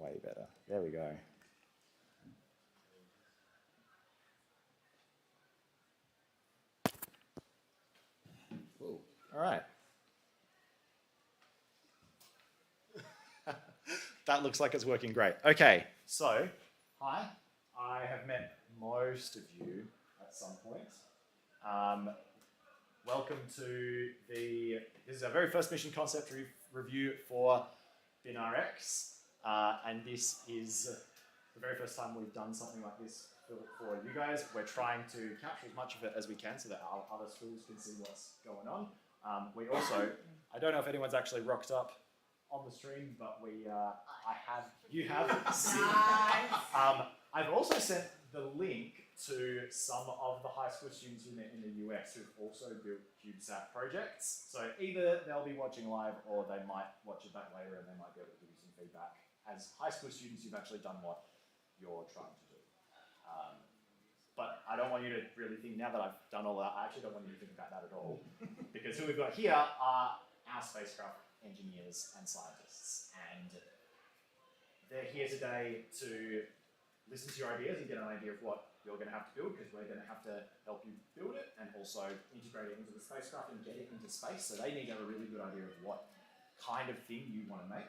way better. There we go. Ooh, all right. That looks like it's working great. Okay, so, hi. I have met most of you at some point. Welcome to this is our very first mission concept review for BinarX. And this is the very first time we've done something like this for you guys. We're trying to capture as much of it as we can so that our other schools can see what's going on. We also, I don't know if anyone's actually rocked up on the stream, but you have. Nice. I've also sent the link to some of the high school students we met in the US who've also built CubeSat projects. So either they'll be watching live or they might watch it back later and they might be able to give you some feedback. As high school students, you've actually done what you're trying to do. But I don't want you to really think, now that I've done all that, I actually don't want you to think about that at all. Because who we've got here are our spacecraft engineers and scientists. And they're here today to listen to your ideas and get an idea of what you're going to have to build, because we're going to have to help you build it and also integrate it into the spacecraft and get it into space. So they need to have a really good idea of what kind of thing you want to make.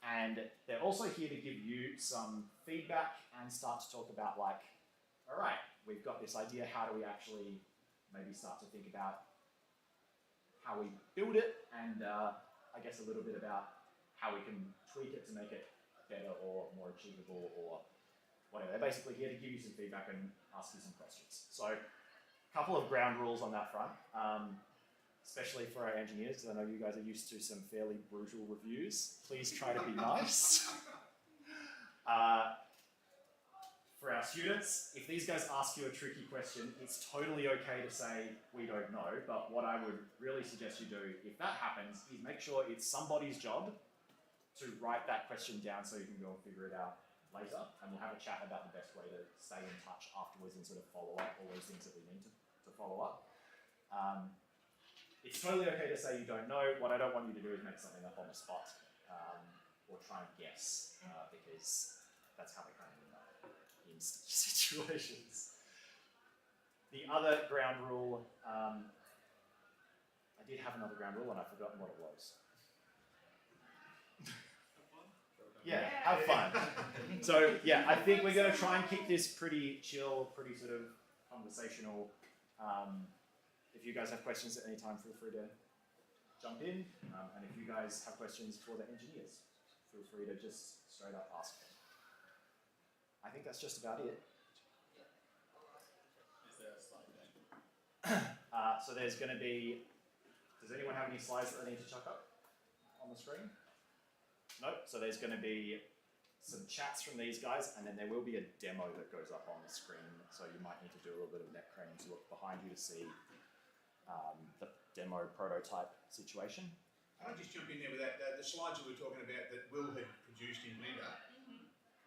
And they're also here to give you some feedback and start to talk about, like, all right, we've got this idea, how do we actually maybe start to think about how we build it, and I guess a little bit about how we can tweak it to make it better or more achievable or whatever. They're basically here to give you some feedback and ask you some questions. So a couple of ground rules on that front, especially for our engineers, because I know you guys are used to some fairly brutal reviews. Please try to be nice. For our students, if these guys ask you a tricky question, it's totally okay to say, we don't know, but what I would really suggest you do, if that happens, is make sure it's somebody's job to write that question down so you can go and figure it out later, and we'll have a chat about the best way to stay in touch afterwards and sort of follow up all those things that we need to follow up. It's totally okay to say you don't know. What I don't want you to do is make something up on the spot or try and guess, because that's how we kind of end up in situations. The other ground rule, I did have another ground rule and I've forgotten what it was. Yeah, have fun. So yeah, I think we're going to try and keep this pretty chill, pretty sort of conversational. If you guys have questions at any time, feel free to jump in. And if you guys have questions for the engineers, feel free to just straight up ask them. I think that's just about it. Is there a slide deck? So there's going to be, does anyone have any slides that they need to chuck up on the screen? Nope. So there's going to be some chats from these guys, and then there will be a demo that goes up on the screen. So you might need to do a little bit of neck craning to look behind you to see the demo prototype situation. Can I just jump in there with that? The slides that we were talking about that Will had produced in Blender,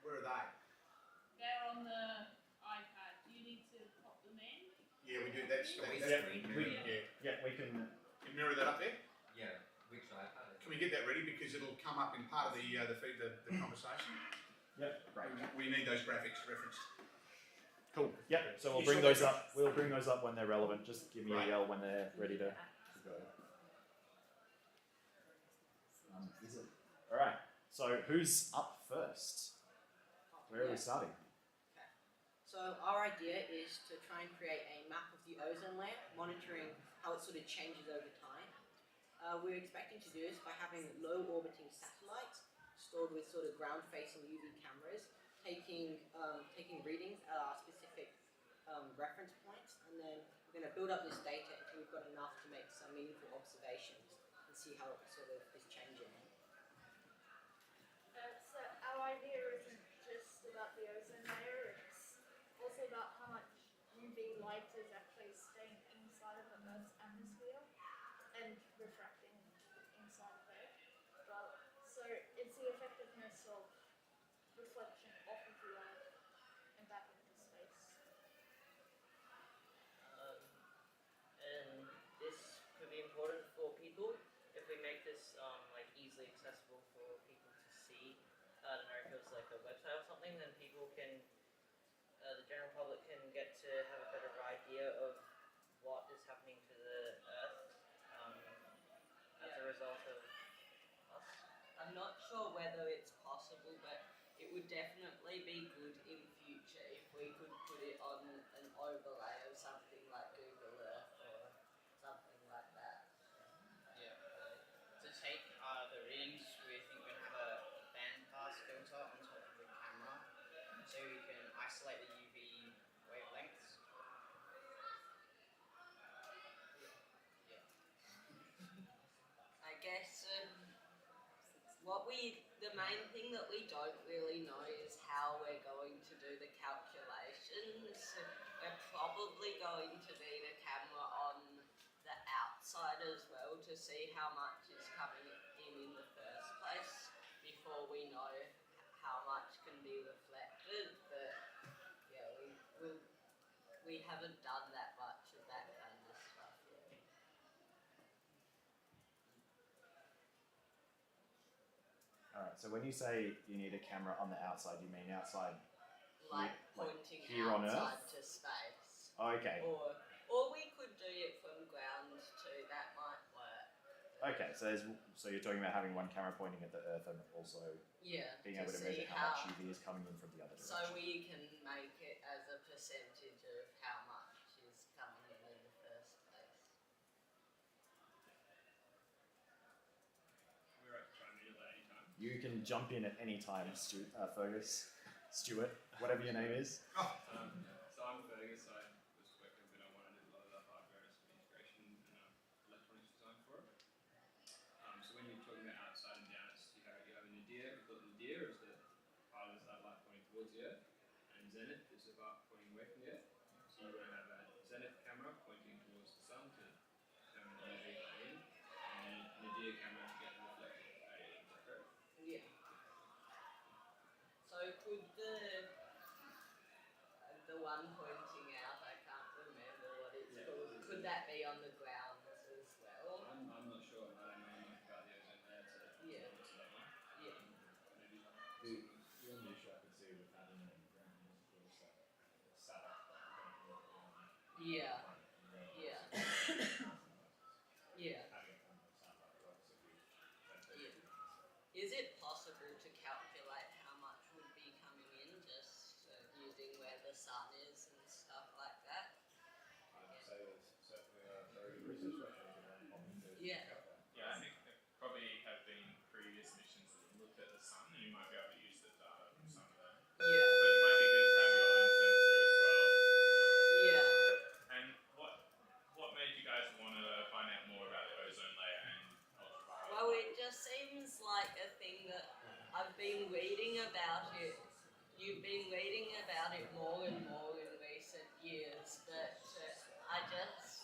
where are they? They're on the iPad. Do you need to pop them in? Yeah, we do. That's we can mirror that up there. Yeah, which iPad? Can we get that ready, because it'll come up in part of the conversation. Yep, great. We need those graphics referenced. Cool. Yep. So we'll bring those up. We'll bring those up when they're relevant. Just give me a yell when they're ready to go. Is it? All right. So who's up first? Where are we starting? Okay. So our idea is to try and create a map of the ozone layer, monitoring how it sort of changes over time. We're expecting to do this by having low orbiting satellites stored with sort of ground facing UV cameras, taking readings at our specific reference points, and then we're going to build up this data until we've got enough to make some meaningful observations and see how it sort of is changing. So our idea isn't just about the ozone layer, it's also about how much UV light is actually staying inside of the Earth's atmosphere and refracting inside of it. Well, so it's the effectiveness of reflection off of the Earth and back into space. And this could be important for people if we make this like easily accessible for people to see. I don't know if it was like a website or something, then people can, the general public can get to have a better idea of what is happening to the Earth as a result of us. I'm not sure whether it's possible, but it would definitely be good in future if we could put it on an overlay of something like Google Earth or something like that. Yeah. To take the readings, we think we're gonna have a bandpass filter on top of the camera, so we can isolate the UV wavelengths. Yeah. I guess the main thing that we don't really know is how we're going to do the calculations. We're probably going to need a camera on the outside as well to see how much is coming in the first place before we know how much can be reflected. But yeah, we haven't done that much of that kind of stuff yet. Alright, so when you say you need a camera on the outside, you mean outside? Like Like pointing here on outside Earth? to space. Oh, okay. Or we could do it from ground too, that might work. Okay, so you're talking about having one camera pointing at the Earth and also Yeah, being to able to see measure how much UV is coming in from the other so direction. we can make it as a percentage of how much is coming in the first place. We're right to chime in at any time. You can jump in at any time, Fergus, Stuart, whatever your name is. So I'm Fergus. I was working a bit on one. I did a lot of the hardware and some integration and electronics design for it. So when you're talking about outside and down, you have a nadir. We call it nadir is the part of the satellite pointing towards the Earth, and zenith is the part pointing away from the Earth. So you're going to have a zenith camera pointing towards the sun to determine the UV coming in, and a nadir camera to get the reflected radiation. Is that correct? Yeah. So could the one pointing out, I can't remember what it's called, could that be on the ground as well? I'm not sure. I don't know enough about the ozone layer to Yeah. answer that one. Yeah. Maybe. The only issue I could see with having it on the ground is, of course, that it's sat up. Yeah. Yeah. Yeah. Having it on the satellite would obviously be beneficial. Is it possible to calculate how much would be coming in just using where the sun is and stuff like that? I'd say there's certainly a very good research question to Yeah. Yeah, I think there probably have been previous missions that have looked at the sun, and you might be able to use the data from some of them. But Yeah. it might be good to have your own sensor as well. Yeah. And what made you guys want to find out more about the ozone layer and ultraviolet? Well, it just seems like a thing that I've been reading about it. You've been reading about it more and more in recent years, but I just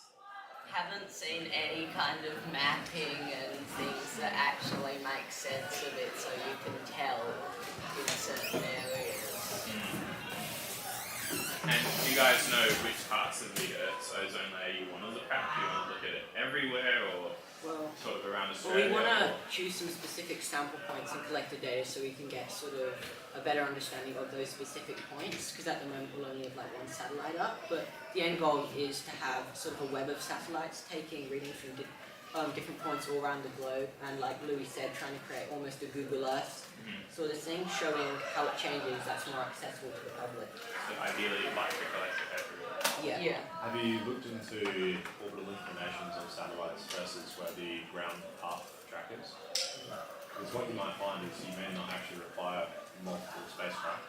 haven't seen any kind of mapping and things that actually make sense of it so you can tell in certain areas. And do you guys know which parts of the Earth's ozone layer you want to look at? Do you want to look at it everywhere or Well, sort of around Well, we Australia? want to choose some specific sample points and collect the data so we can get sort of a better understanding of those specific points, because at the moment we'll only have like one satellite up, but the end goal is to have sort of a web of satellites taking readings from different points all around the globe, and like Louis said, trying to create almost a Google Earth sort of thing, showing how it changes that's more accessible to the public. So ideally you'd like to collect it everywhere. Yeah. Have you looked into orbital inclinations of satellites versus where the ground path track is? Because what you might find is you may not actually require multiple spacecraft.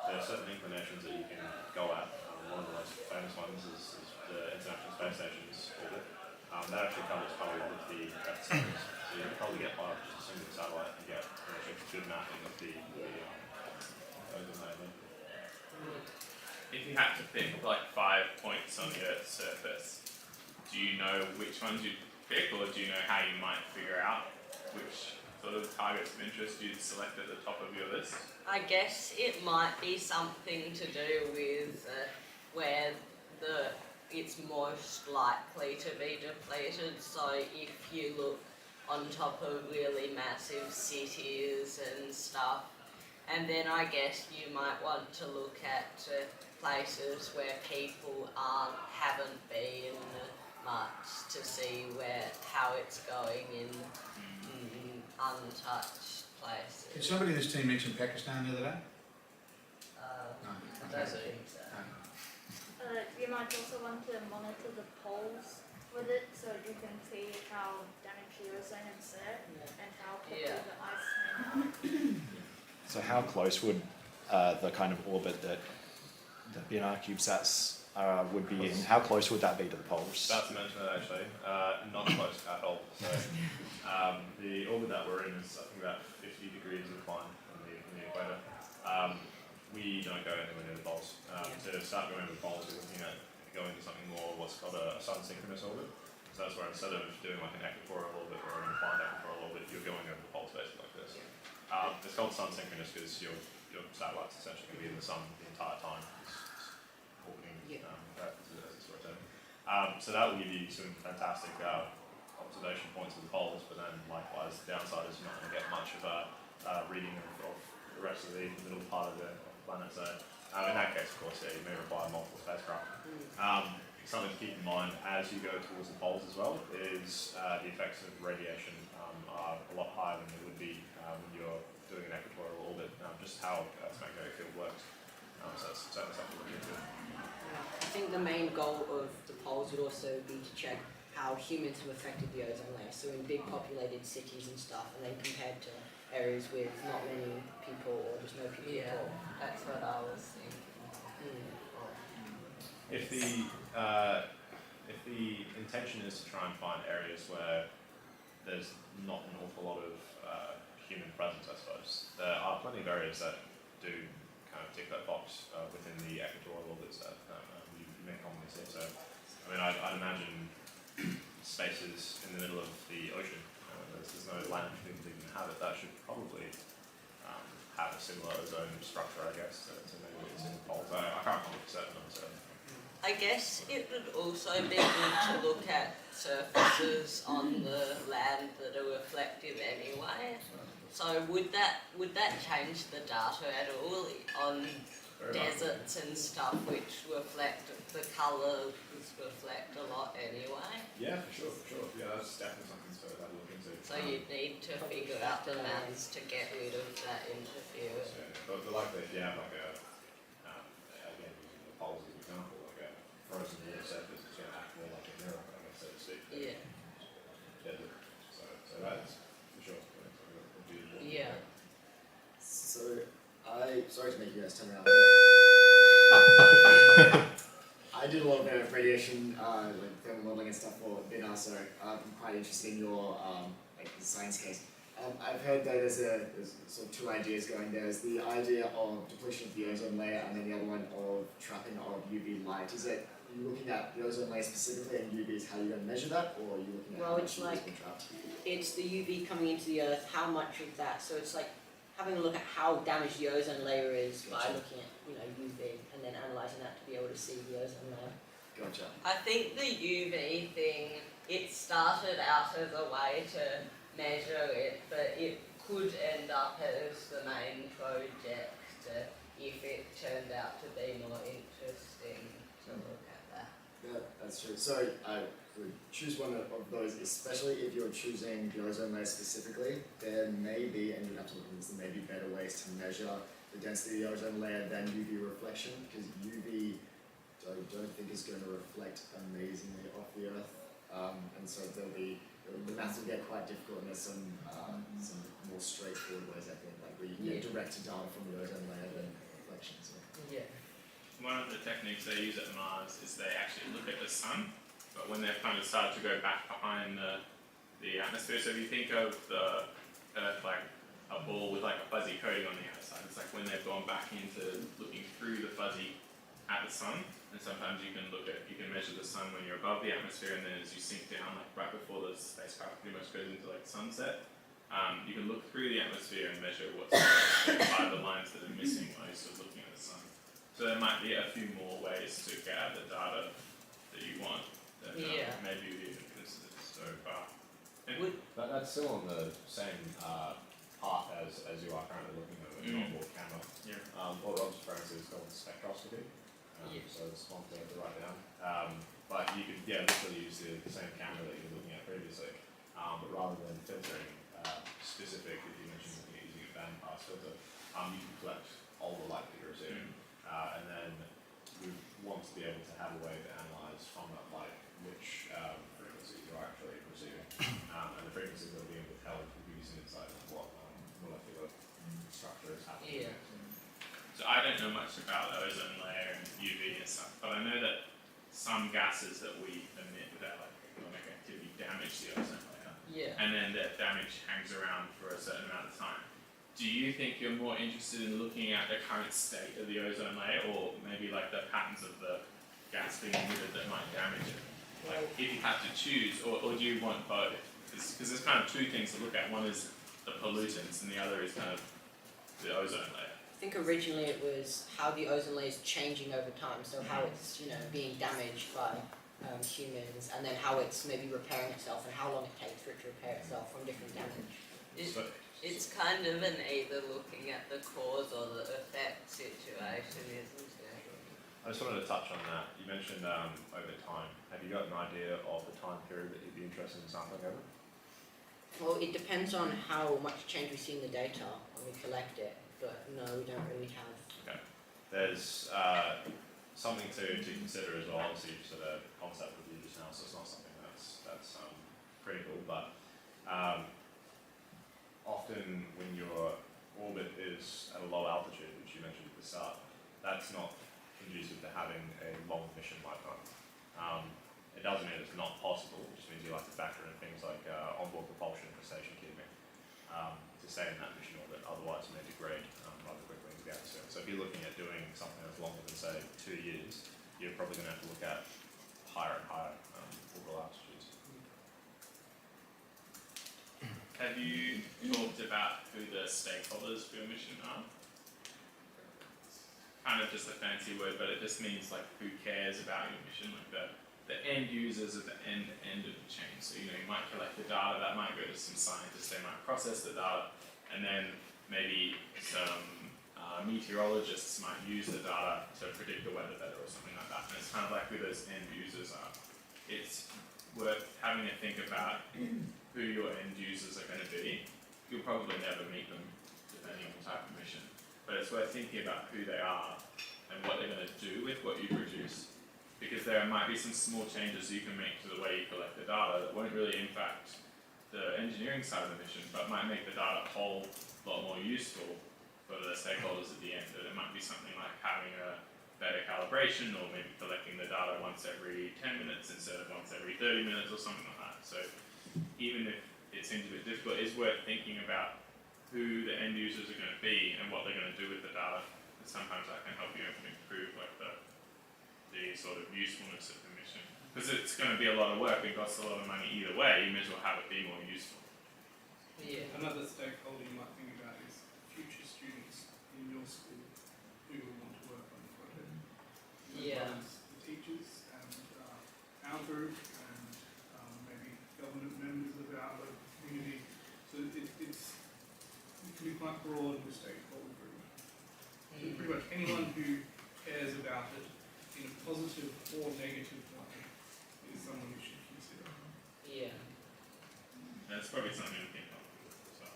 There are certain inclinations that you can go at. One of the most famous ones is the International Space Station's orbit. That actually covers quite a lot of the Earth's surface. So you can probably get by with just a single satellite and get a good mapping of the ozone layer. If you had to pick like 5 points on the Earth's surface, do you know which ones you'd pick, or do you know how you might figure out which sort of targets of interest you'd select at the top of your list? I guess it might be something to do with where it's most likely to be depleted. So if you look on top of really massive cities and stuff, And then I guess you might want to look at places where people haven't been much to see how it's going in untouched places. Did somebody in this team mention Pakistan the other day? No. I don't think so. You might also want to monitor the poles with it so you can see how damaged the ozone is there and how quickly the ice may melt. So how close would the kind of orbit that the Binar CubeSats would be in, how close would that be to the poles? About to mention that actually, not close at all. So the orbit that we're in is I think about 50 degrees incline from the equator. We don't go anywhere near the poles. To start going to the poles, we're looking at going to something more what's called a sun synchronous orbit. So that's where instead of doing like an equatorial orbit or an inclined equatorial orbit, you're going over the poles basically like this. It's called sun synchronous because your satellite's essentially going to be in the sun the entire time. It's orbiting that as it's rotating. So that will give you some fantastic observation points of the poles, but then likewise the downside is you're not going to get much of a reading of the rest of the middle part of the planet. So in that case, of course, you may require multiple spacecraft. Something to keep in mind as you go towards the poles as well is the effects of radiation are a lot higher than they would be when you're doing an equatorial orbit, just how Earth's magnetic field works. So that's certainly something to look into. I think the main goal of the polls would also be to check how humans have affected the ozone layer. So in big populated cities and stuff, and then compared to areas with not many people or just no people at all. That's what I was thinking. If the intention is to try and find areas where there's not an awful lot of human presence, I suppose, there are plenty of areas that do kind of tick that box within the equatorial orbits that you may commonly see. So, I mean, I'd imagine spaces in the middle of the ocean, there's no land for people to even inhabit, that should probably have a similar ozone structure, I guess, to maybe what you see in the poles. I can't comment for certain on certain. I guess it would also be good to look at surfaces on the land that are reflective anyway. So would that change the data at all on deserts and stuff which reflect the colours reflect a lot anyway? Yeah, for sure. Yeah, that's definitely something to have a look into. So you'd need to figure out the maths to get rid of that interference. But likely if you have like again, using the poles as an example, like a frozen water surface, it's going to act more like a mirror, I guess, so to speak. Yeah. Desert. So that's for sure. Yeah. So sorry to make you guys turn around. I did a lot of radiation, like thermal modeling and stuff for Binar, so I'm quite interested in your like the science case. I've heard that there's sort of two ideas going. There's the idea of depletion of the ozone layer, and then the other one of trapping of UV light. Is it you looking at the ozone layer specifically, and UV is how you're going to measure that, or are you looking at how much UV has been trapped? It's the UV coming into the Earth, how much of that, so it's like having a look at how damaged the ozone layer is by looking at UV and then analysing that to be able to see the ozone layer. Gotcha. I think the UV thing, it started out as a way to measure it, but it could end up as the main project if it turned out to be more interesting to look at that. Yeah, that's true. So I would choose one of those, especially if you're choosing the ozone layer specifically. There may be, and you have to look at this, there may be better ways to measure the density of the ozone layer than UV reflection, because UV I don't think is going to reflect amazingly off the Earth, and so the maths will get quite difficult, and there's some more straightforward ways, I think, like where you can get direct data from the ozone layer than reflection. So. Yeah. One of the techniques they use at Mars is they actually look at the sun, but when they've kind of started to go back behind the atmosphere, so if you think of the Earth like a ball with like a fuzzy coating on the outside, it's like when they've gone back into looking through the fuzzy at the sun, and sometimes you can measure the sun when you're above the atmosphere, and then as you sink down, like right before the spacecraft pretty much goes into like sunset, you can look through the atmosphere and measure what's by the lines that are missing while you're still looking at the sun. So there might be a few more ways to get at the data that you want that maybe we haven't considered so far. That's still on the same path part as you are currently looking at an onboard camera. Yeah. What Rob's referring to is called spectroscopy. So it's one thing to write down. But you could literally use the same camera that you were looking at previously, but rather than filtering specific, if you mentioned looking at using a bandpass filter, you can collect all the light that you're receiving, and then we want to be able to have a way to analyze from that light which frequencies you're actually receiving, and the frequencies that are being withheld will give you some insight into what molecular structure is happening. Yeah. So I don't know much about the ozone layer and UV and stuff, but I know that some gases that we emit without economic activity damage the ozone layer, Yeah. and then that damage hangs around for a certain amount of time. Do you think you're more interested in looking at the current state of the ozone layer, or maybe like the patterns of the gas being emitted that might damage it? Like, if you have to choose, or do you want both? Because there's kind of two things to look at. One is the pollutants, and the other is kind of the ozone layer. I think originally it was how the ozone layer is changing over time, so how it's being damaged by humans, and then how it's maybe repairing itself, and how long it takes for it to repair itself from different damage. So, It's kind of an either looking at the cause or the effect situation, isn't it? I just wanted to touch on that. You mentioned over time. Have you got an idea of the time period that you'd be interested in sampling over? Well, it depends on how much change we see in the data when we collect it, but no, we don't really have. Okay. There's something to consider as well. Obviously, you just had a concept with you just now, so it's not something that's critical. But often when your orbit is at a low altitude, which you mentioned at the start, that's not conducive to having a long mission lifetime. It doesn't mean it's not possible, it just means you have to factor in things like onboard propulsion for station keeping to stay in that mission orbit, otherwise it may degrade rather quickly into the atmosphere. So if you're looking at doing something that's longer than, say, 2 years, you're probably going to have to look at higher and higher orbital altitudes. Have you talked about who the stakeholders for your mission are? Kind of just a fancy word, but it just means like who cares about your mission, like the end users at the end of the chain. So you might collect the data, that might go to some scientists, they might process the data, and then maybe some meteorologists might use the data to predict the weather better or something like that. And it's kind of like who those end users are. It's worth having a think about who your end users are going to be. You'll probably never meet them depending on the type of mission, but it's worth thinking about who they are and what they're going to do with what you produce, because there might be some small changes you can make to the way you collect the data that won't really impact the engineering side of the mission, but might make the data a whole lot more useful for the stakeholders at the end. And it might be something like having a better calibration, or maybe collecting the data once every 10 minutes instead of once every 30 minutes or something like that. So even if it seems a bit difficult, it's worth thinking about who the end users are going to be and what they're going to do with the data. And sometimes that can help you improve like the sort of usefulness of the mission. Because it's going to be a lot of work and costs a lot of money either way, you may as well have it be more useful. Yeah. Another stakeholder you might think about is future students in your school who will want to work on the project. Yeah. The teachers and our group and maybe government members of our local community. So it can be quite broad with stakeholder group. So pretty much anyone who cares about it in a positive or negative way is someone you should consider. Yeah. That's probably something to think of as well.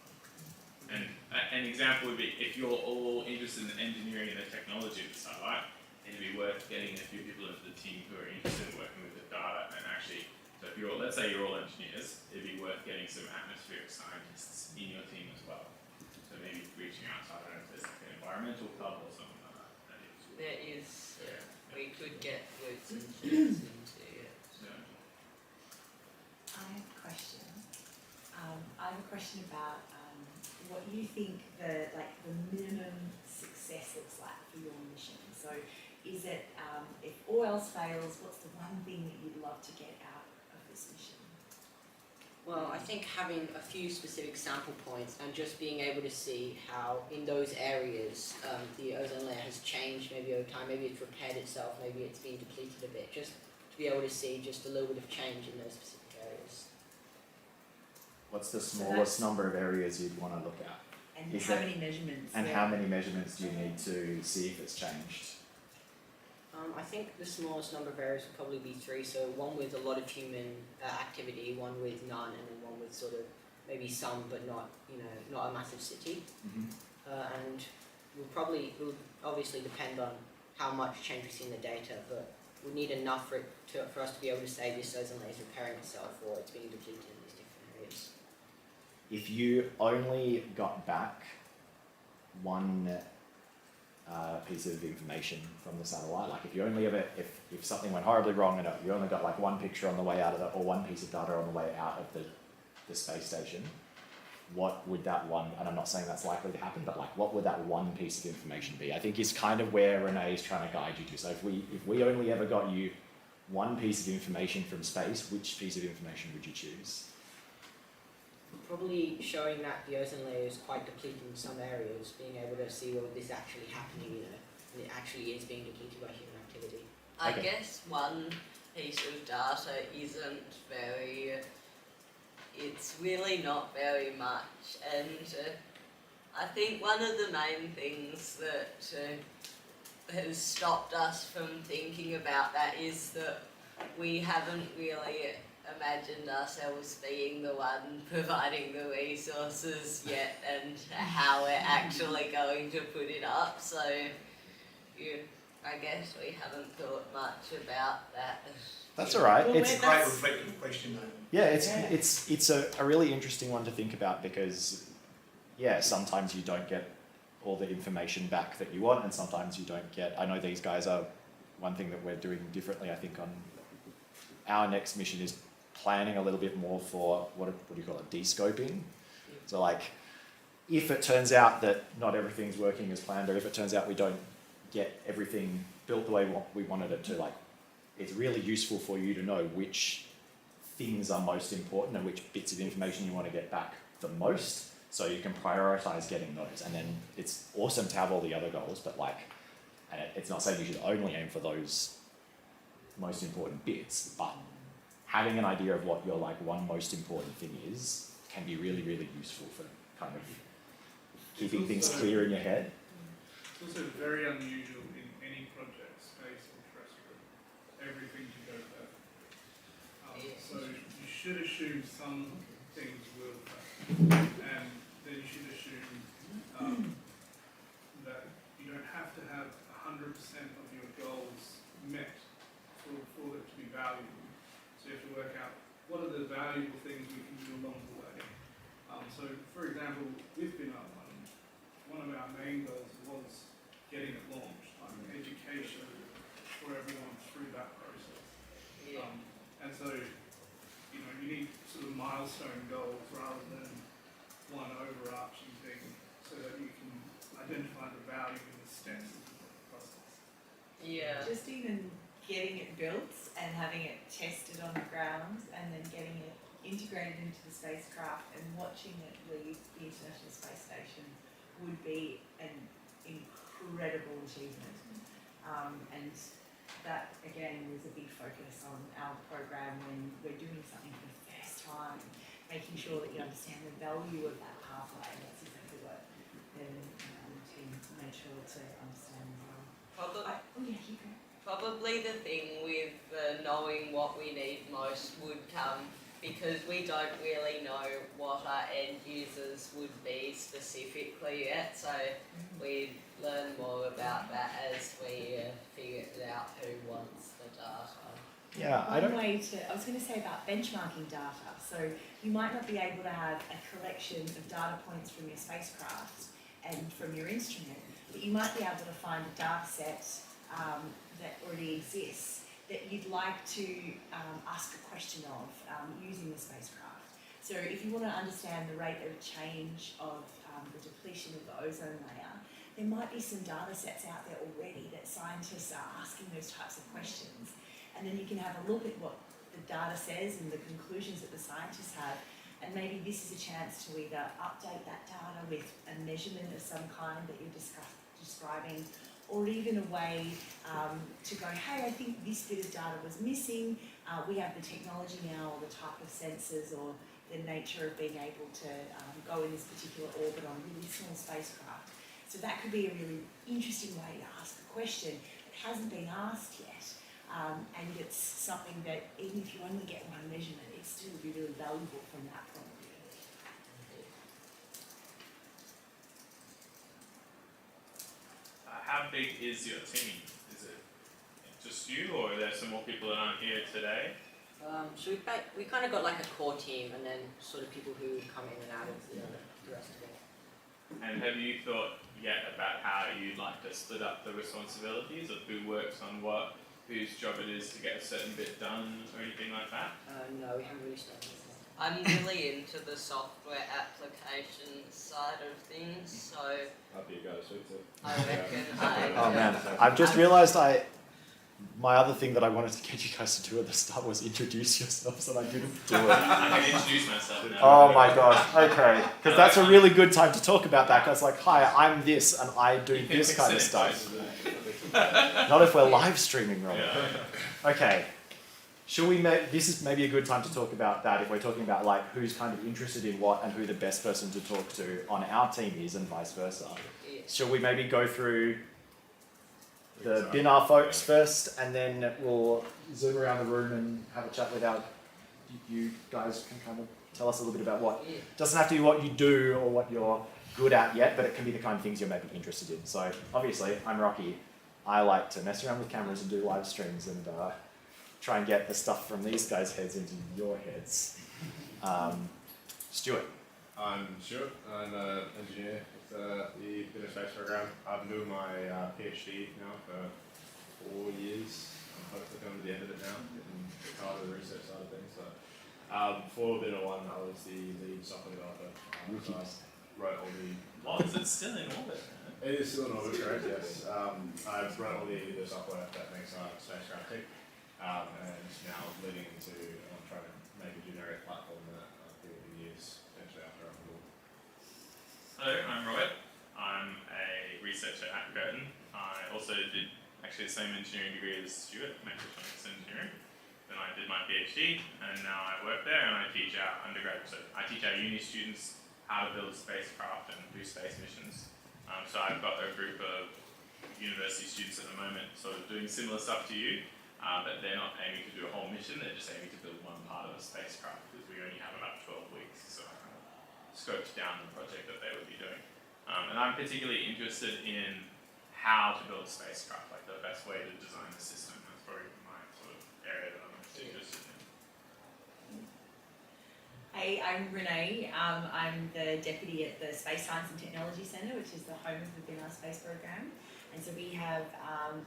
And an example would be if you're all interested in engineering and the technology of the satellite, it'd be worth getting a few people into the team who are interested in working with the data and actually, so if let's say you're all engineers, it'd be worth getting some atmospheric scientists in your team as well. So maybe reaching out to, I don't know if there's like an environmental club or something like that. There is, yeah. We could get roots and shoots into it. Yeah. I have a question. I have a question about what you think the minimum success looks like for your mission. So, is it if all else fails, what's the one thing that you'd love to get out of this mission? Well, I think having a few specific sample points and just being able to see how in those areas the ozone layer has changed maybe over time, maybe it's repaired itself, maybe it's been depleted a bit, just to be able to see just a little bit of change in those specific areas. What's the smallest number of areas you'd want to look at? And Is how that- many measurements? And how many measurements do you need to see if it's changed? I think the smallest number of areas would probably be 3. So one with a lot of human activity, one with none, and then one with sort of maybe some, but not not a massive city. Mm-hmm. And will obviously depend on how much change we see in the data, but we need enough for us to be able to say this ozone layer is repairing itself or it's being depleted in these different areas. If you only got back one piece of information from the satellite, like if you only ever, if something went horribly wrong and you only got like one picture on the way out of or one piece of data on the way out of the space station, what would that one, and I'm not saying that's likely to happen, but like what would that one piece of information be? I think is kind of where Renee is trying to guide you to. So if we only ever got you one piece of information from space, which piece of information would you choose? Probably showing that the ozone layer is quite depleted in some areas, being able to see whether this is actually happening, and it actually is being depleted by human activity. I Okay. guess one piece of data isn't very, it's really not very much, and I think one of the main things that has stopped us from thinking about that is that we haven't really imagined ourselves being the one providing the resources yet and how we're actually going to put it up, so I guess we haven't thought much about that. That's all right. Well, It's It's a great reflective question, though. yeah, it's a really interesting one to think about because sometimes you don't get all the information back that you want, and sometimes you don't get. I know these guys are one thing that we're doing differently. I think on our next mission is planning a little bit more for what do you call it, descoping. So like, if it turns out that not everything's working as planned, or if it turns out we don't get everything built the way we wanted it to, like, it's really useful for you to know which things are most important and which bits of information you want to get back the most, so you can prioritize getting those. And then it's awesome to have all the other goals, but like, and it's not saying you should only aim for those most important bits, but having an idea of what your like one most important thing is can be really, really useful for kind of keeping things clear in your head. It's also very unusual in any project, space or terrestrial, everything to go perfect. So you should assume some things will fail, and then you should assume that you don't have to have 100% of your goals met for it to be valuable. So you have to work out what are the valuable things we can do along the way. So for example, with Binar one of our main goals was getting it launched, like education for everyone through that process. And so, you need sort of milestone goals rather than one overarching thing, so that you can identify the value in the steps of the process. Yeah. Just even getting it built and having it tested on the ground and then getting it integrated into the spacecraft and watching it leave the International Space Station would be an incredible achievement. And that, again, was a big focus on our program when we're doing something for the first time, making sure that you understand the value of that pathway. And that's exactly what the team made sure to understand as well. Probably the thing with knowing what we need most would come because we don't really know what our end users would be specifically yet, so we learn more about that as we figure out who wants the data. Yeah, I was going to say about benchmarking data. So you might not be able to have a collection of data points from your spacecraft and from your instrument, but you might be able to find a data set that already exists that you'd like to ask a question of using the spacecraft. So if you want to understand the rate of change of the depletion of the ozone layer, there might be some data sets out there already that scientists are asking those types of questions. And then you can have a look at what the data says and the conclusions that the scientists have, and maybe this is a chance to either update that data with a measurement of some kind that you're describing, or even a way to go, hey, I think this bit of data was missing, we have the technology now, or the type of sensors, or the nature of being able to go in this particular orbit on a really small spacecraft. So that could be a really interesting way to ask the question. It hasn't been asked yet, and it's something that even if you only get one measurement, it still would be really valuable from that point of view. How big is your team? Is it just you, or are there some more people that aren't here today? So we kind of got like a core team, and then sort of people who come in and out of the rest of it. And have you thought yet about how you'd like to split up the responsibilities of who works on what, whose job it is to get a certain bit done, or anything like that? No, we haven't really started. I'm really into the software application side of things, so I'd be a go to it. I reckon I. Oh man, I've just realised my other thing that I wanted to get you guys to do at the start was introduce yourselves, and I didn't do it. I can introduce myself now. Oh my gosh, okay. Because that's a really good time to talk about that, because like, hi, I'm this, and I do this kind of stuff. Not if we're live streaming, Robert. Yeah. Okay. Should we this is maybe a good time to talk about that if we're talking about like who's kind of interested in what and who the best person to talk to on our team is and vice versa. Should we maybe go through the Binar folks first, and then we'll zoom around the room and have a chat with you guys can kind of tell us a little bit about what, doesn't have to be what you do or what you're good at yet, but it can be the kind of things you're maybe interested in. So obviously, I'm Rocky. I like to mess around with cameras and do live streams and try and get the stuff from these guys' heads into your heads. Stuart. I'm Stuart. I'm an engineer at the Binar Space Program. I've been doing my PhD now for 4 years. I'm hopefully coming to the end of it now, getting tired of the research side of things. So, before Binar 1, I was the lead software developer. So I wrote all the... Well, is it still in orbit? It is still in orbit, correct, yes. I wrote all the software that makes our spacecraft tick. And now leading into trying to make a generic platform that people can use potentially after I'm board. Hello, I'm Robert. I'm a researcher at Curtin. I also did actually the same engineering degree as Stuart, mechatronics engineering. Then I did my PhD, and now I work there and I teach our undergraduate. So I teach our uni students how to build a spacecraft and do space missions. So I've got a group of university students at the moment sort of doing similar stuff to you. But they're not aiming to do a whole mission, they're just aiming to build one part of a spacecraft, because we only have about 12 weeks, so I kind of scoped down the project that they would be doing. And I'm particularly interested in how to build a spacecraft, like the best way to design the system. That's probably my sort of area that I'm most interested in. Hey, I'm Renee. I'm the deputy at the Space Science and Technology Centre, which is the home of the Binar Space Program. And so we have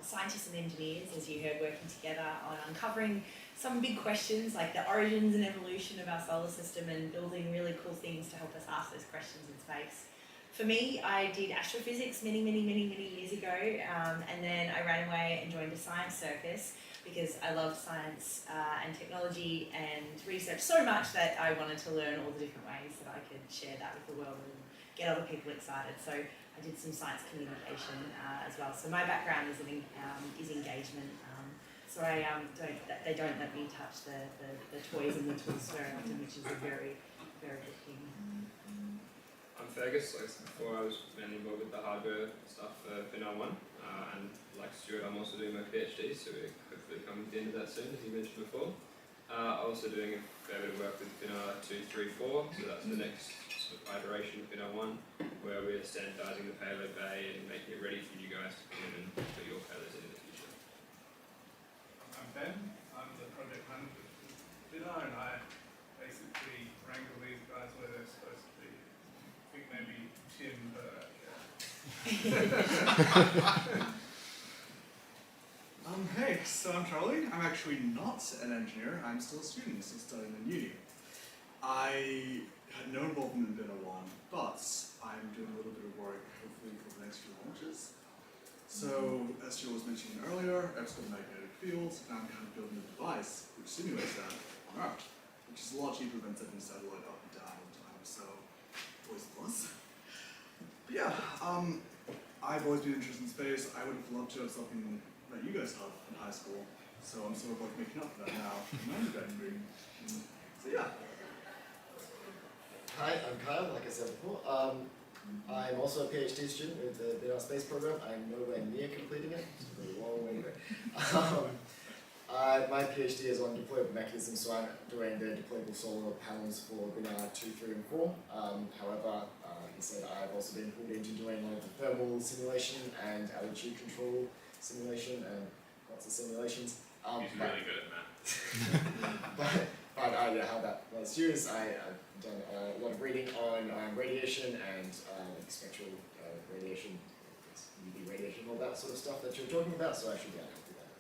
scientists and engineers, as you heard, working together on uncovering some big questions like the origins and evolution of our solar system and building really cool things to help us ask those questions in space. For me, I did astrophysics many years ago, and then I ran away and joined a science circus because I loved science and technology and research so much that I wanted to learn all the different ways that I could share that with the world and get other people excited. So I did some science communication as well. So my background is engagement. So they don't let me touch the toys and the tools very often, which is a very good thing. I'm Fergus. Like I said before, I was mainly involved with the hardware stuff for Binar 1. And like Stuart, I'm also doing my PhD, so we're hopefully coming to the end of that soon, as you mentioned before. Also doing a fair bit of work with Binar 2, 3, 4, so that's the next sort of iteration of Binar 1, where we're standardising the payload bay and making it ready for you guys to come in and put your payloads in the future. I'm Ben. I'm the project manager for Binar, and I basically wrangle these guys where they're supposed to be. I think maybe Tim, but Hey, so I'm Charlie. I'm actually not an engineer. I'm still a student, still studying in uni. I had no involvement in Binar 1, but I'm doing a little bit of work, hopefully, for the next few launches. So, as Jill was mentioning earlier, I've got a magnetic field, and I'm kind of building a device which simulates that on Earth, which is a lot cheaper than setting a satellite up and down all the time, so always a plus. But yeah, I've always been interested in space. I would have loved to have something that you guys taught in high school. So I'm sort of like making up for that now in my own bedroom. So yeah. Hi, I'm Kyle, like I said before. I'm also a PhD student with the Binar Space Program. I'm nowhere near completing it, it's really long anyway. My PhD is on deployable mechanisms, so I'm doing the deployable solar panels for Binar 2, 3, and 4. However, like I said, I've also been pulled into doing like the thermal simulation and altitude control simulation and lots of simulations. He's really good at math. But yeah, how that was students, I've done a lot of reading on radiation and spectral radiation, UV radiation, all that sort of stuff that you're talking about, so I should be able to help with that.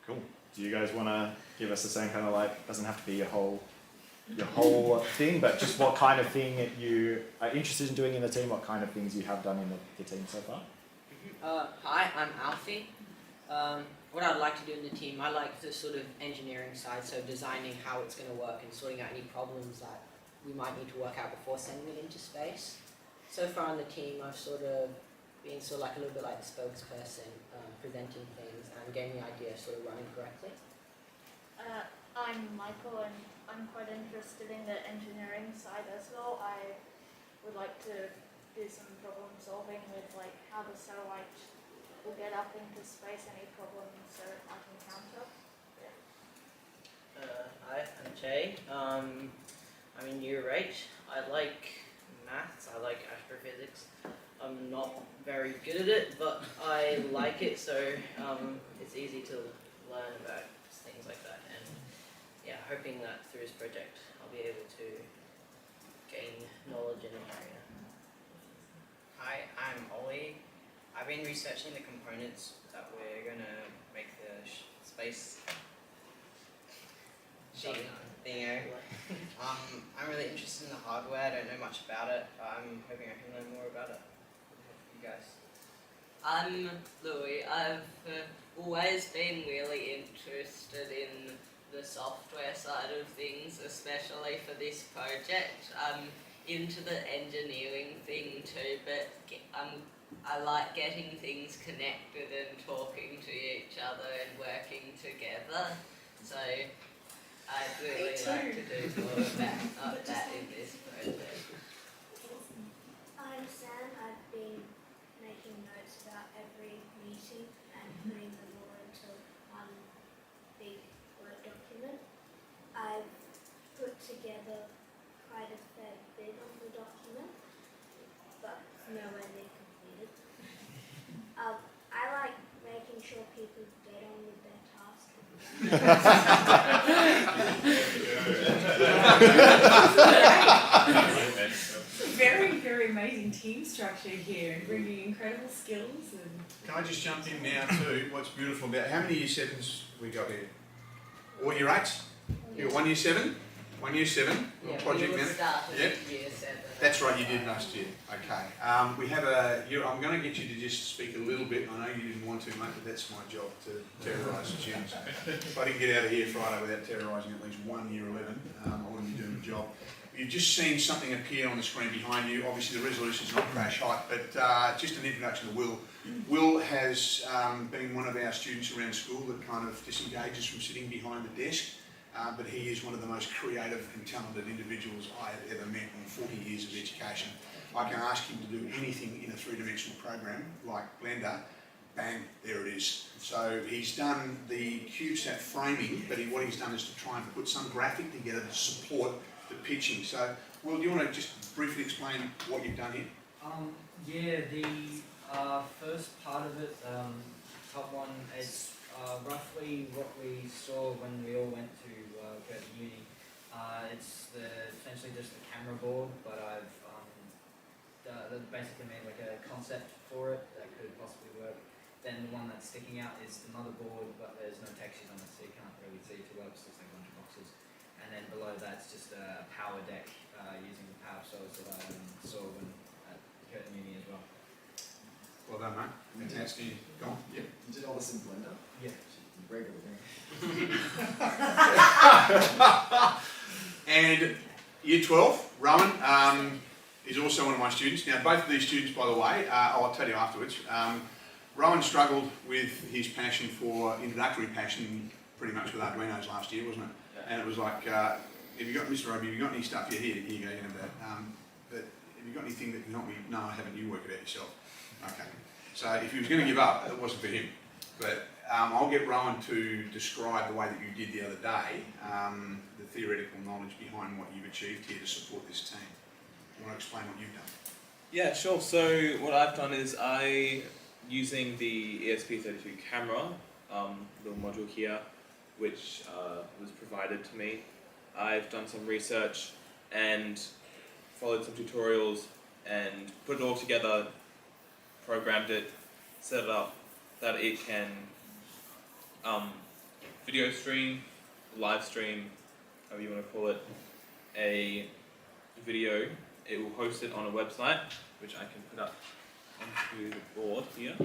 Cool. Do you guys want to give us the same kind of like, doesn't have to be your whole thing, but just what kind of thing you are interested in doing in the team, what kind of things you have done in the team so far? Hi, I'm Alfie. What I'd like to do in the team, I like the sort of engineering side, so designing how it's going to work and sorting out any problems that we might need to work out before sending it into space. So far on the team, I've sort of been sort of like a little bit like the spokesperson, presenting things and getting the idea sort of running correctly. I'm Michael, and I'm quite interested in the engineering side as well. I would like to do some problem solving with like how the satellite will get up into space, any problems so I can counter. Hi, I'm Jay. I'm in year 8. I like maths, I like astrophysics. I'm not very good at it, but I like it, so it's easy to learn about things like that. And yeah, hoping that through this project I'll be able to gain knowledge in an area. Hi, I'm Ollie. I've been researching the components that we're going to make the space thingo. I'm really interested in the hardware. I don't know much about it. I'm hoping I can learn more about it. You guys? I'm Louis. I've always been really interested in the software side of things, especially for this project. I'm into the engineering thing too, but I like getting things connected and talking to each other and working together. So I'd really like to do more of that in this project. I'm Sam. I've been making notes about every meeting and putting them all into one big Word document. I've put together quite a fair bit of the document, but nowhere near completed. I like making sure people get on with their task. Very, very amazing team structure here and bringing incredible skills. And Can I just jump in now too? What's beautiful about how many year 7s we got here? All year 8s? You got 1 year 7? 1 year 7? Yeah, project manager. Yep. Year 7. That's right, you did last year. Okay. We have I'm going to get you to just speak a little bit. I know you didn't want to, mate, but that's my job to terrorise the students. If I didn't get out of here Friday without terrorising at least 1 year 11, I wouldn't be doing the job. You've just seen something appear on the screen behind you. Obviously the resolution is not crash height, but just an introduction to Will. Will has been one of our students around school that kind of disengages from sitting behind the desk. But he is one of the most creative and talented individuals I have ever met in 40 years of education. I can ask him to do anything in a three-dimensional program, like Blender, bang, there it is. So he's done the CubeSat framing, but what he's done is to try and put some graphic together to support the pitching. So, Will, do you want to just briefly explain what you've done here? Yeah, the first part of it, part one, is roughly what we saw when we all went to Curtin Uni. It's essentially just the camera board, but I've basically made like a concept for it that could possibly work. Then the one that's sticking out is the motherboard, but there's no textures on it, so you can't really see too well. It's just like a bunch of boxes. And then below that's just a power deck using the power source that I saw when at Curtin Uni as well. Well done, mate. Fantastic. Go on. Yep. You did all this in Blender? Yeah. Regularly. And year 12, Rowan, is also one of my students. Now, both of these students, by the way, I'll tell you afterwards, Rowan struggled with his passion for, introductory passion, pretty much with Arduinos last year, wasn't it? Yeah. And it was like, have you got, Mr. Roby, have you got any stuff? Yeah, here you go, you know that. But have you got anything that can help me? No, I haven't, you work it out yourself. Okay. So if he was going to give up, it wasn't for him. But I'll get Rowan to describe the way that you did the other day, the theoretical knowledge behind what you've achieved here to support this team. You want to explain what you've done? Yeah, sure. So what I've done is using the ESP32 camera, little module here, which was provided to me, I've done some research and followed some tutorials and put it all together, programmed it, set it up that it can video stream, live stream, however you want to call it, a video. It will host it on a website, which I can put up onto the board here.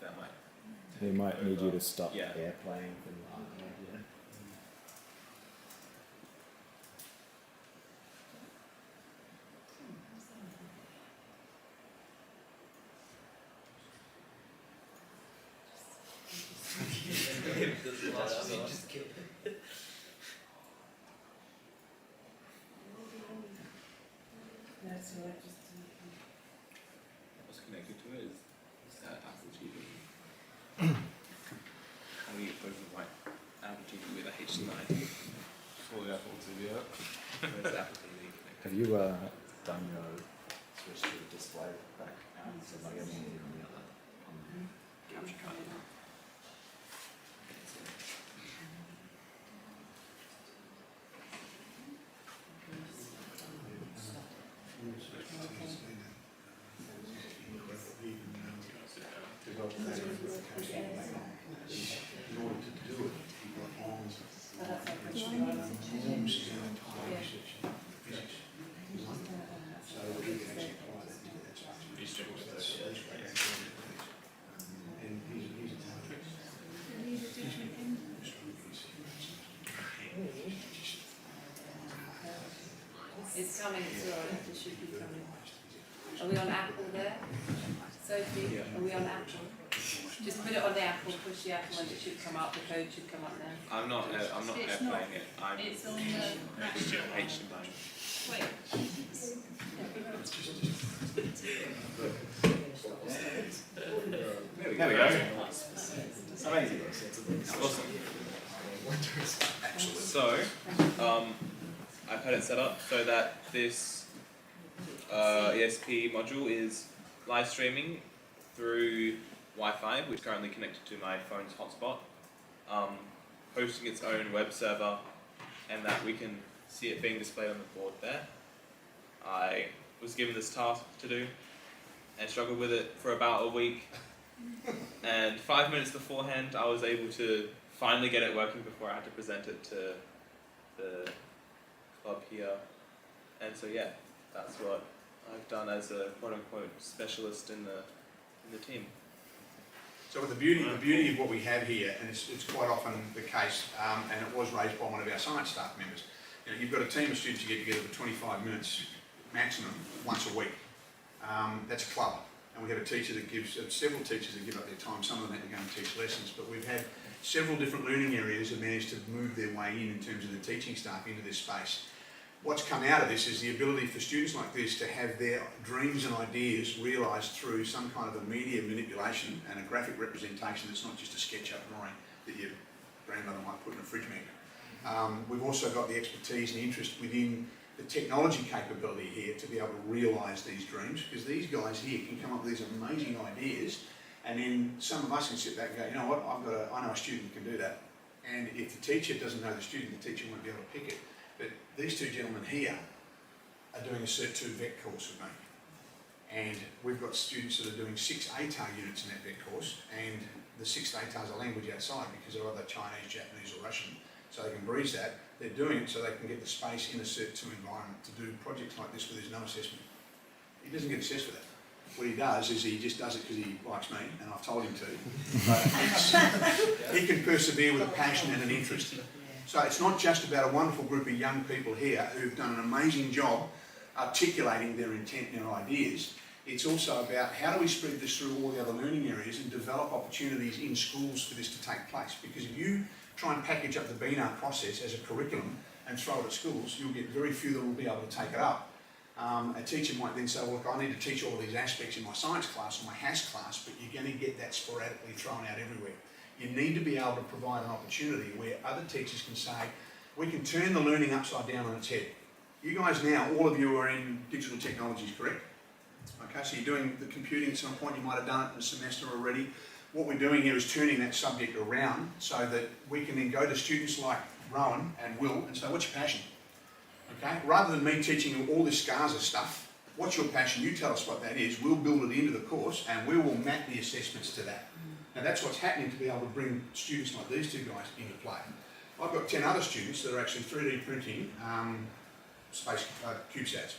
That might. They might need you to stop Yeah. airplaying from yeah. What's connected to it is Apple TV. How do you overwrite Apple TV with a HDMI? Fully Apple TV up. Where's Apple TV connected? Have you done your switch to display back out? So like everything on the other capture card. It's coming, it's alright, it should be coming. Are we on Apple there? Sophie, are we on Apple? Just put it on the Apple, push the Apple and it should come up, the code should come up there. I'm not airplaying it. It's on the HDMI. Wait. There we go. Amazing. Awesome. So, I've had it set up so that this ESP module is live streaming through Wi-Fi, which is currently connected to my phone's hotspot, hosting its own web server, and that we can see it being displayed on the board there. I was given this task to do and struggled with it for about a week, and 5 minutes beforehand I was able to finally get it working before I had to present it to the club here. And so yeah, that's what I've done as a quote-unquote specialist in the team. So the beauty of what we have here, and it's quite often the case, and it was raised by one of our science staff members, you know, you've got a team of students you get together for 25 minutes maximum once a week. That's a club. And we have a teacher that gives, several teachers that give up their time. Some of them have to go and teach lessons, but we've had several different learning areas that managed to move their way in terms of the teaching staff into this space. What's come out of this is the ability for students like this to have their dreams and ideas realised through some kind of a media manipulation and a graphic representation that's not just a SketchUp drawing that your grandmother might put in a fridge magnet. We've also got the expertise and interest within the technology capability here to be able to realise these dreams, because these guys here can come up with these amazing ideas, and then some of us can sit back and go, you know what, I know a student who can do that, and if the teacher doesn't know the student, the teacher won't be able to pick it. But these two gentlemen here are doing a Cert 2 VET course with me, and we've got students that are doing 6 ATAR units in that VET course, and the 6th ATAR is a language outside because they're either Chinese, Japanese or Russian, so they can breeze that. They're doing it so they can get the space in a Cert 2 environment to do projects like this where there's no assessment. He doesn't get assessed for that. What he does is he just does it because he likes me, and I've told him to. But he can persevere with a passion and an interest. So it's not just about a wonderful group of young people here who've done an amazing job articulating their intent and their ideas. It's also about how do we spread this through all the other learning areas and develop opportunities in schools for this to take place. Because if you try and package up the Binar process as a curriculum and throw it at schools, you'll get very few that will be able to take it up. A teacher might then say, well, look, I need to teach all of these aspects in my science class or my HASS class, but you're going to get that sporadically thrown out everywhere. You need to be able to provide an opportunity where other teachers can say, we can turn the learning upside down on its head. You guys now, all of you are in digital technologies, correct? Okay, so you're doing the computing at some point, you might have done it in a semester already. What we're doing here is turning that subject around so that we can then go to students like Rowan and Will and say, what's your passion? Okay, rather than me teaching you all this SCARSA stuff, what's your passion? You tell us what that is, we'll build it into the course and we will map the assessments to that. Now that's what's happening to be able to bring students like these two guys into play. I've got 10 other students that are actually 3D printing space CubeSats.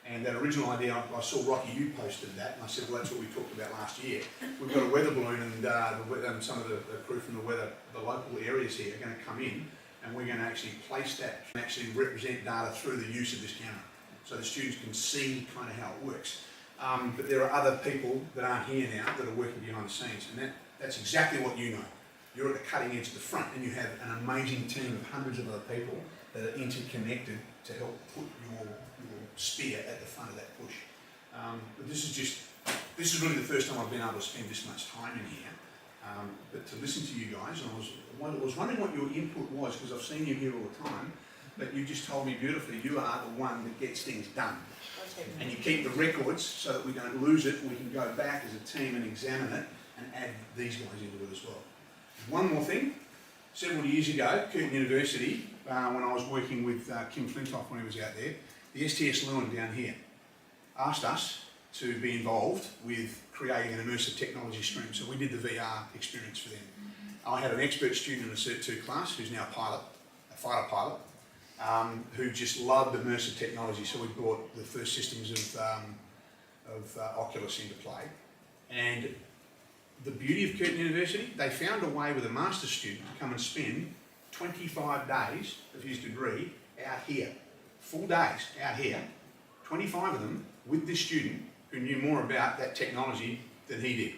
And that original idea, I saw Rocky, you posted that, and I said, well, that's what we talked about last year. We've got a weather balloon and some of the crew from the local areas here are going to come in and we're going to actually place that and actually represent data through the use of this camera. So the students can see kind of how it works. But there are other people that aren't here now that are working behind the scenes, and that's exactly what you know. You're at the cutting edge at the front and you have an amazing team of hundreds of other people that are interconnected to help put your spear at the front of that push. But this is really the first time I've been able to spend this much time in here. But to listen to you guys, and I was wondering what your input was, because I've seen you here all the time, but you just told me beautifully, you are the one that gets things done. And you keep the records so that we don't lose it, we can go back as a team and examine it and add these guys into it as well. One more thing, several years ago, Curtin University, when I was working with Kim Flintoff when he was out there, the STS Lewin down here asked us to be involved with creating an immersive technology stream. So we did the VR experience for them. I had an expert student in the Cert 2 class who's now a fighter pilot, who just loved immersive technology. So we brought the first systems of Oculus into play. And the beauty of Curtin University, they found a way with a master's student to come and spend 25 days of his degree out here. Full days out here, 25 of them with this student who knew more about that technology than he did.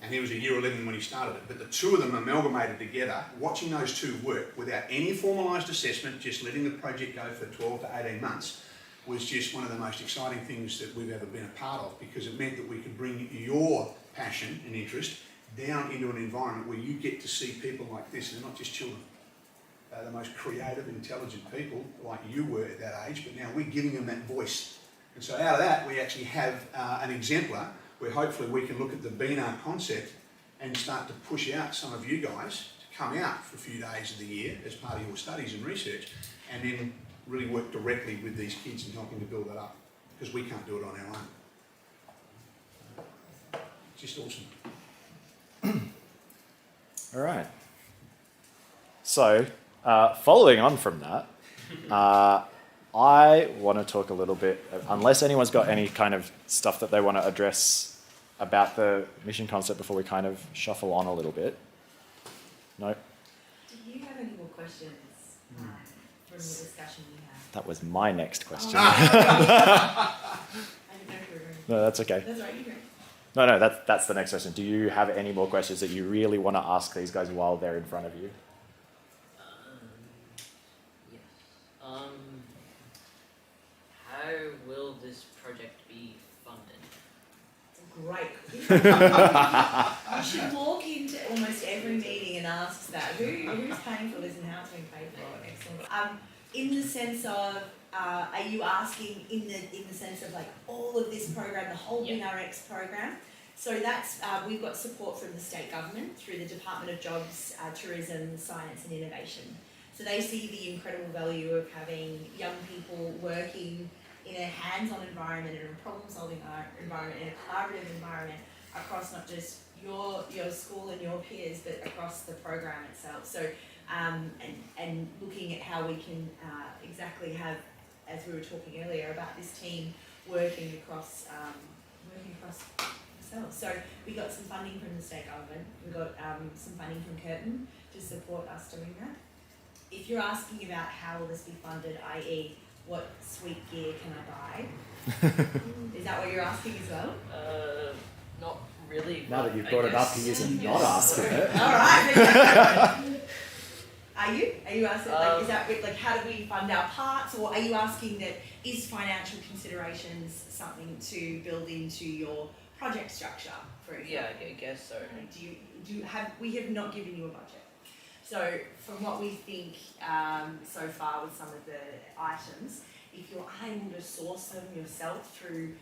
And he was a year 11 when he started it. But the two of them amalgamated together, watching those two work without any formalised assessment, just letting the project go for 12 to 18 months, was just one of the most exciting things that we've ever been a part of, because it meant that we could bring your passion and interest down into an environment where you get to see people like this. They're not just children. They're the most creative, intelligent people, like you were at that age, but now we're giving them that voice. And so out of that, we actually have an exemplar where hopefully we can look at the Binar concept and start to push out some of you guys to come out for a few days of the year as part of your studies and research, and then really work directly with these kids and helping to build that up, because we can't do it on our own. It's just awesome. All right. So, following on from that, I want to talk a little bit, unless anyone's got any kind of stuff that they want to address about the mission concept before we kind of shuffle on a little bit. No? Do you have any more questions from the discussion you had? That was my next question. I didn't know if you were No, that's okay. That's right, you're great. No, that's the next question. Do you have any more questions that you really want to ask these guys while they're in front of you? Yes. How will this project be funded? It's a great question. You should walk into almost every meeting and ask that. Who's paying for this and how it's being paid for? Excellent. In the sense of, are you asking in the sense of like all of this program, the whole BinarX program? So that's, we've got support from the state government through the Department of Jobs, Tourism, Science and Innovation. So they see the incredible value of having young people working in a hands-on environment, in a problem-solving environment, in a collaborative environment across not just your school and your peers, but across the program itself. So, and looking at how we can exactly have, as we were talking earlier, about this team working across ourselves. So we got some funding from the state government. We got some funding from Curtin to support us doing that. If you're asking about how will this be funded, i.e. what sweet gear can I buy? Is that what you're asking as well? Not really. Now but that you've I brought it up, guess- he isn't not asking it. All right. Are you? Are you asking, like, is that, like, how do we fund our parts, or are you asking that is financial considerations something to build into your project structure, for example? Yeah, I guess so. We have not given you a budget. So from what we think so far with some of the items, if you're unable to source them yourself through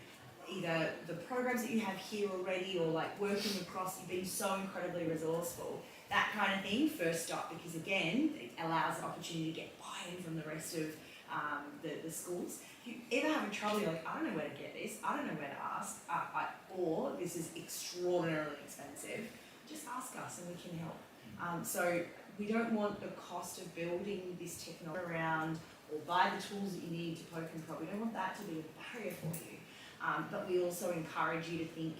either the programs that you have here already, or like working across, you've been so incredibly resourceful, that kind of thing, first stop, because again, it allows an opportunity to get buy-in from the rest of the schools. If you ever have trouble, you're like, I don't know where to get this, I don't know where to ask, or this is extraordinarily expensive, just ask us and we can help. So we don't want the cost of building this technology around, or buy the tools that you need to poke and prod. We don't want that to be a barrier for you. But we also encourage you to think,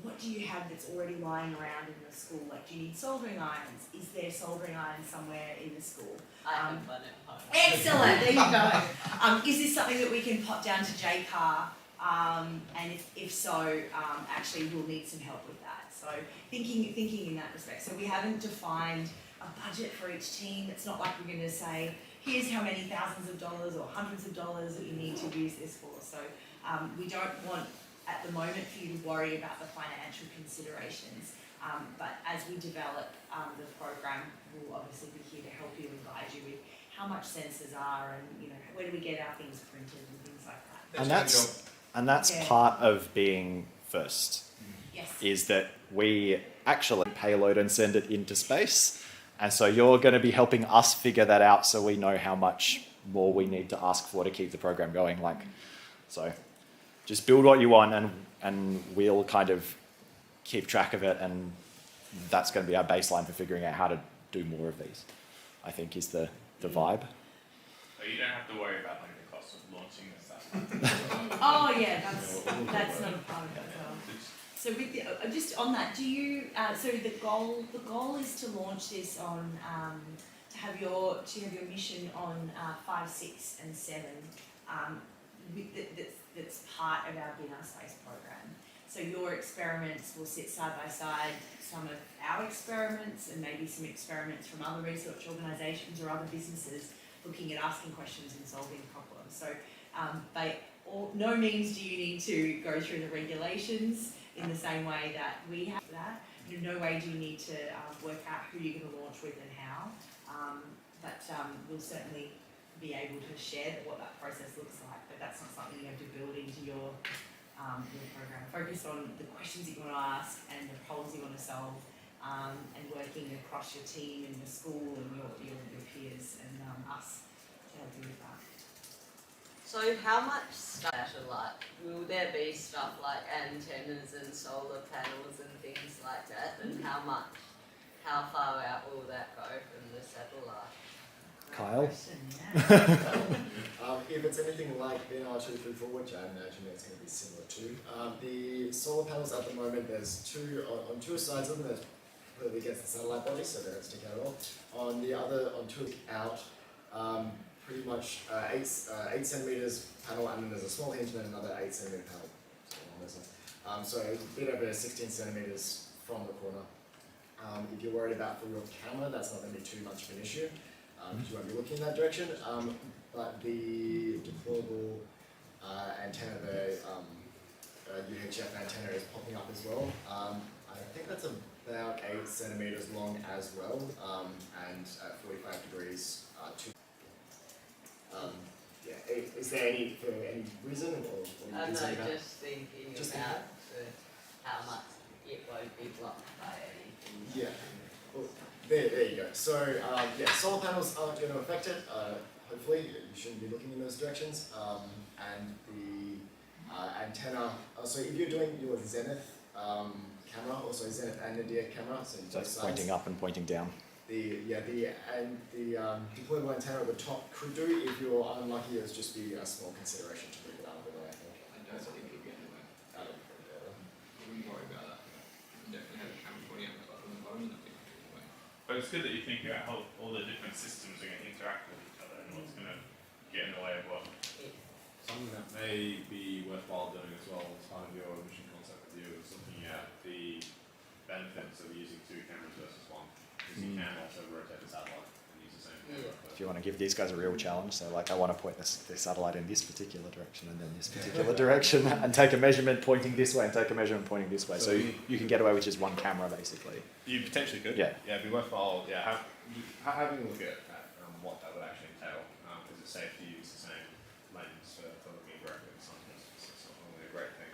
what do you have that's already lying around in the school? Like, do you need soldering irons? Is there soldering irons somewhere in the school? I have one at home. Excellent, there you go. Is this something that we can pop down to JCAR? And if so, actually we'll need some help with that. So thinking in that respect. So we haven't defined a budget for each team. It's not like we're going to say, here's how many thousands of dollars or hundreds of dollars that you need to use this for. So we don't want at the moment for you to worry about the financial considerations. But as we develop the program, we'll obviously be here to help you and guide you with how much sensors are, and where do we get our things printed and things like that. And that's Yeah. part of being first. Yes. Is that we actually payload and send it into space. And so you're going to be helping us figure that out, so we know how much more we need to ask for to keep the program going. So just build what you want, and we'll kind of keep track of it, and that's going to be our baseline for figuring out how to do more of these, I think, is the vibe. So you don't have to worry about like the cost of launching the satellite. Oh yeah, that's not a part of it as well. So with the, just on that, do you? So the goal is to launch this on to have your mission on 5, 6, and 7. That's part of our Binar Space Program. So your experiments will sit side by side some of our experiments, and maybe some experiments from other research organisations or other businesses looking at asking questions and solving problems. So no means do you need to go through the regulations in the same way that we have that. In no way do you need to work out who you're going to launch with and how. But we'll certainly be able to share what that process looks like. But that's not something you have to build into your program. Focus on the questions that you want to ask and the problems you want to solve, and working across your team and your school and your peers and us to help you with that. So how much satellite, will there be stuff like antennas and solar panels and things like that, and how far out will that go from the satellite? Kyle? If it's anything like Binar 234, which I imagine it's going to be similar to, the solar panels at the moment, there's two, on two sides of them, there's clearly against the satellite body, so they don't stick out at all. On the other, on two out, pretty much 8 centimeters panel, and then there's a small hinge and then another 8 centimeter panel. So a bit over 16 centimeters from the corner. If you're worried about for your camera, that's not going to be too much of an issue, because you won't be looking in that direction. But the deployable antenna, the UHF antenna, is popping up as well. I think that's about 8 centimeters long as well, and at 45 degrees. Is there any reason, or I'm concerned about? just thinking about how much it won't be blocked by anything. Yeah. Well, there you go. So solar panels aren't going to affect it. Hopefully, you shouldn't be looking in those directions. And the antenna. So if you're doing your Zenith camera, also Zenith and Nadir camera, so it's pointing up and pointing down. The deployable antenna at the top could do. If you're unlucky, it's just be a small consideration to leave it out of the way, I think. I don't think it'll be anywhere. I wouldn't worry about that. You definitely have a camera pointing at the bottom and that'll be anyway. But it's good that you think about how all the different systems are going to interact with each other and what's going to get in the way of what. It Something that may be worthwhile doing as well as part of your mission concept review is looking at the benefits of using 2 cameras versus 1. Because you can also rotate the satellite and use the same camera. If you want to give these guys a real challenge, so like I want to point the satellite in this particular direction and then this particular direction and take a measurement pointing this way and take a measurement pointing this way. So you can get away with just 1 camera basically. You potentially could. Yeah. Yeah, it'd be worthwhile. Yeah, having a look at what that would actually entail. Because it's safe to use the same lens for looking directly at something. It's not really a great thing.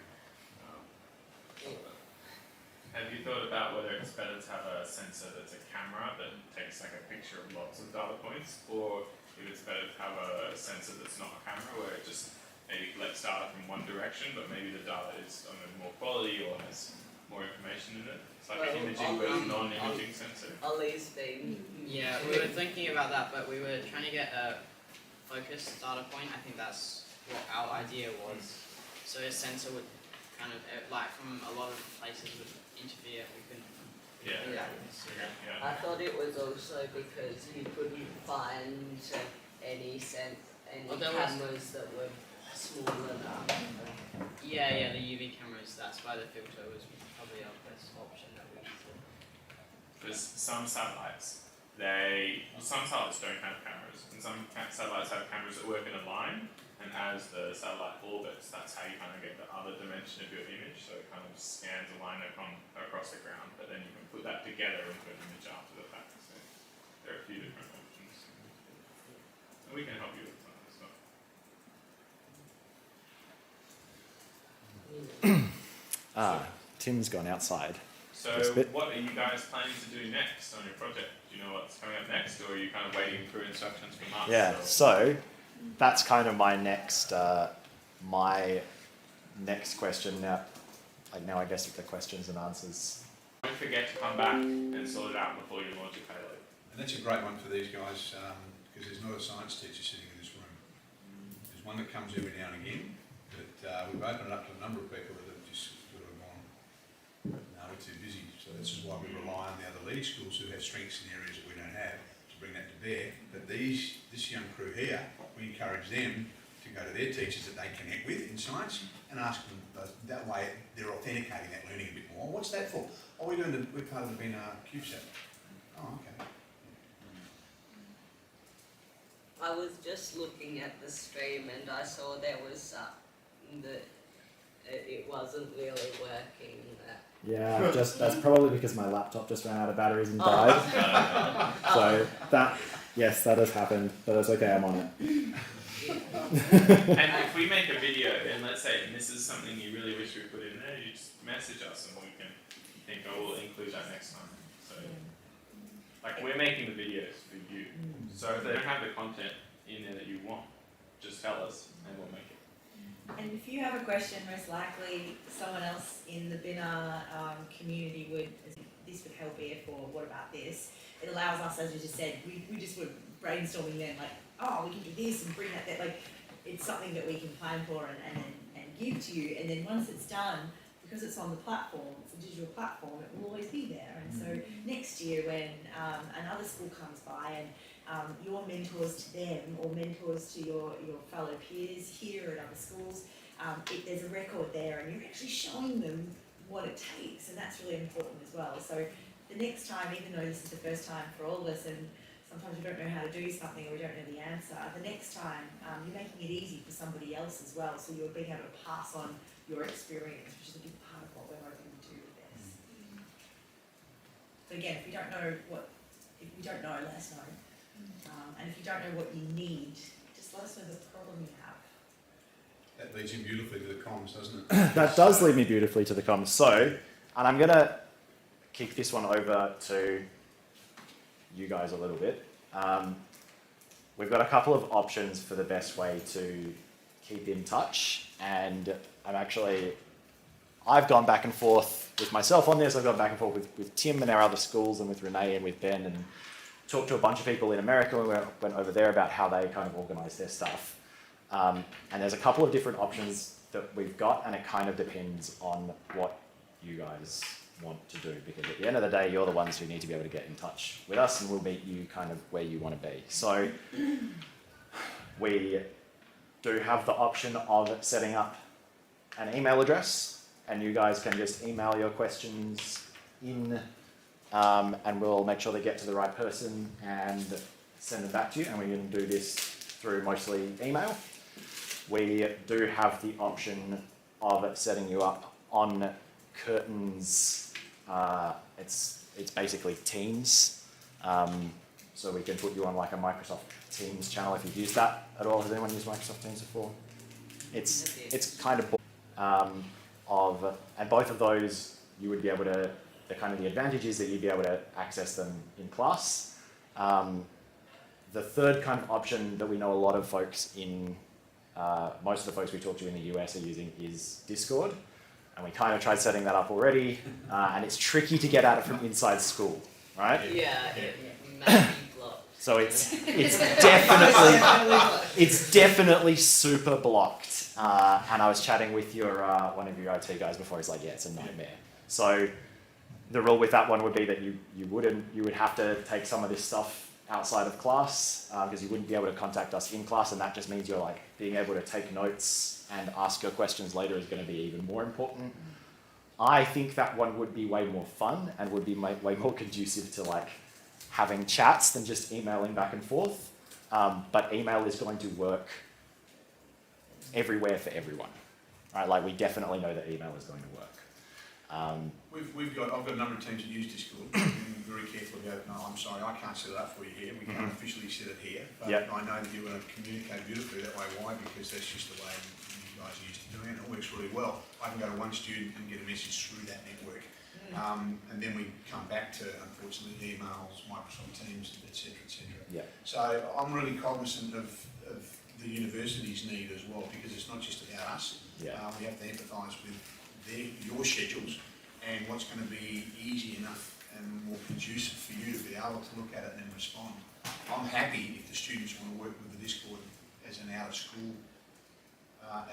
Have you thought about whether it's better to have a sensor that's a camera that takes like a picture of lots of data points, or if it's better to have a sensor that's not a camera where it just maybe collects data from one direction, but maybe the data is of more quality or has more information in it? It's like an imaging but non-imaging sensor. Ollie's been. Yeah, we were thinking about that, but we were trying to get a focused data point. I think that's what our idea was. So a sensor would kind of, like from a lot of places would interfere. We couldn't. Yeah. I thought it was also because you couldn't find any cameras that were smaller enough. Yeah, the UV cameras. That's why the filter was probably our best option that we saw. Because some satellites don't have cameras, and some satellites have cameras that work in a line, and as the satellite orbits, that's how you kind of get the other dimension of your image, so it kind of scans a line across the ground, but then you can put that together into an image after the fact. So there are a few different options. And we can help you with some of this stuff. Tim's gone outside. So what are you guys planning to do next on your project? Do you know what's coming up next, or are you kind of waiting for instructions from us? Yeah, so that's kind of my next question now. Like now I guess with the questions and answers. Don't forget to come back and sort it out before you launch your payload. And that's a great one for these guys, because there's not a science teacher sitting in this room. There's one that comes every now and again, but we've opened it up to a number of people that have just sort of gone, no, we're too busy. So this is why we rely on the other leading schools who have strengths in areas that we don't have to bring that to bear. But this young crew here, we encourage them to go to their teachers that they connect with in science and ask them, that way they're authenticating that learning a bit more. What's that for? Oh, we're part of the Binar CubeSat. Oh, okay. I was just looking at the stream and I saw there was that it wasn't really working. Yeah, that's probably because my laptop just ran out of batteries and died. So that has happened, but it's okay, I'm on it. And if we make a video and let's say this is something you really wish we put in there, you just message us and we can think, oh, we'll include that next time. So, like we're making the videos for you. So if they don't have the content in there that you want, just tell us and we'll make it. And if you have a question, most likely someone else in the Binar community this would help if, or what about this? It allows us, as you just said, we just were brainstorming then, like, oh, we can do this and bring that, like, it's something that we can plan for and give to you. And then once it's done, because it's on the platform, it's a digital platform, it will always be there. And so next year when another school comes by and your mentors to them or mentors to your fellow peers here at other schools, there's a record there and you're actually showing them what it takes, and that's really important as well. So the next time, even though this is the first time for all of us and sometimes we don't know how to do something or we don't know the answer, the next time you're making it easy for somebody else as well, so you're being able to pass on your experience, which is a big part of what we're hoping to do with this. So again, if we don't know, let us know. And if you don't know what you need, just let us know the problem you have. That leads you beautifully to the comms, doesn't it? That does lead me beautifully to the comms. So, and I'm going to kick this one over to you guys a little bit. We've got a couple of options for the best way to keep in touch, and I've gone back and forth with myself on this. I've gone back and forth with Tim and our other schools and with Renee and with Ben, and talked to a bunch of people in America and went over there about how they kind of organise their stuff. And there's a couple of different options that we've got, and it kind of depends on what you guys want to do, because at the end of the day, you're the ones who need to be able to get in touch with us, and we'll meet you kind of where you want to be. So we do have the option of setting up an email address, and you guys can just email your questions in, and we'll make sure they get to the right person and send them back to you, and we can do this through mostly email. We do have the option of setting you up on Curtin's, it's basically Teams, so we can put you on like a Microsoft Teams channel if you've used that at all. Has anyone used Microsoft Teams before? It's kind of and both of those you would be able to, the kind of the advantage is that you'd be able to access them in class. The third kind of option that we know a lot of folks in, most of the folks we talk to in the US are using is Discord. And we kind of tried setting that up already, and it's tricky to get at it from inside school, right? Yeah, it might be blocked. So it's definitely super blocked. And I was chatting with your one of your IT guys before. He's like, yeah, it's a nightmare. So the rule with that one would be that you would have to take some of this stuff outside of class, because you wouldn't be able to contact us in class, and that just means you're like being able to take notes and ask your questions later is going to be even more important. I think that one would be way more fun and would be way more conducive to like having chats than just emailing back and forth. But email is going to work everywhere for everyone, right? Like we definitely know that email is going to work. I've got a number of teams that use Discord. I'm very careful about, no, I'm sorry, I can't set it up for you here. We can't officially set it here. But I know that you're going to communicate beautifully that way. Why? Because that's just the way you guys are used to doing it. It works really well. I can go to one student and get a message through that network. And then we come back to, unfortunately, emails, Microsoft Teams, etc., etc. Yeah. So I'm really cognizant of the university's need as well, because it's not just about us. Yeah. We have to empathise with your schedules and what's going to be easy enough and more conducive for you to be able to look at it and respond. I'm happy if the students want to work with the Discord as an out-of-school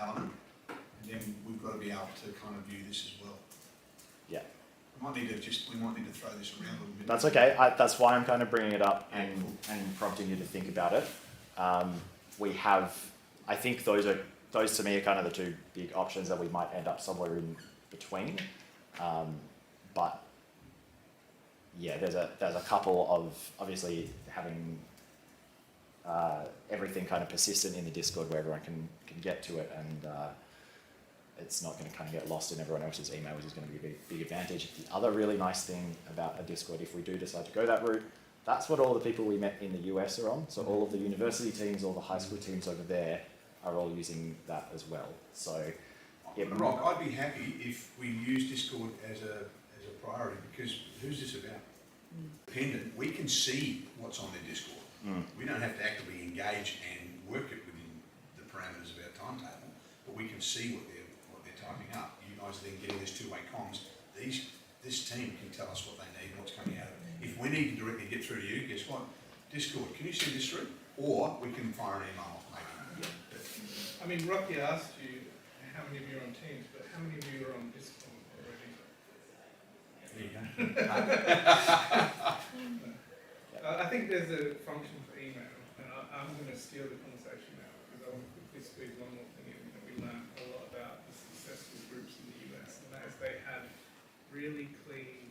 element, and then we've got to be able to kind of view this as well. Yeah. We might need to throw this around a little bit. That's okay. That's why I'm kind of bringing it up and prompting you to think about it. We have, I think those to me are kind of the two big options that we might end up somewhere in between. But yeah, there's a couple of obviously having everything kind of persistent in the Discord where everyone can get to it, and it's not going to kind of get lost in everyone else's email, which is going to be a big advantage. The other really nice thing about a Discord, if we do decide to go that route, that's what all the people we met in the US are on. So all of the university teams, all the high school teams over there are all using that as well. So Rock, I'd be happy if we use Discord as a priority, because who's this about? Dependent, we can see what's on their Discord. We don't have to actively engage and work it within the parameters of our timetable, but we can see what they're typing up. You guys are then getting this two-way comms. This team can tell us what they need and what's coming out of it. If we need to directly get through to you, guess what? Discord, can you send this through? Or we can fire an email, maybe. I mean, Rocky asked you how many of you are on Teams, but how many of you are on Discord already? There you go. I think there's a function for email, and I'm going to steal the conversation now, because I want to quickly squeeze one more thing in. We learned a lot about the successful groups in the US, and that is they had really clean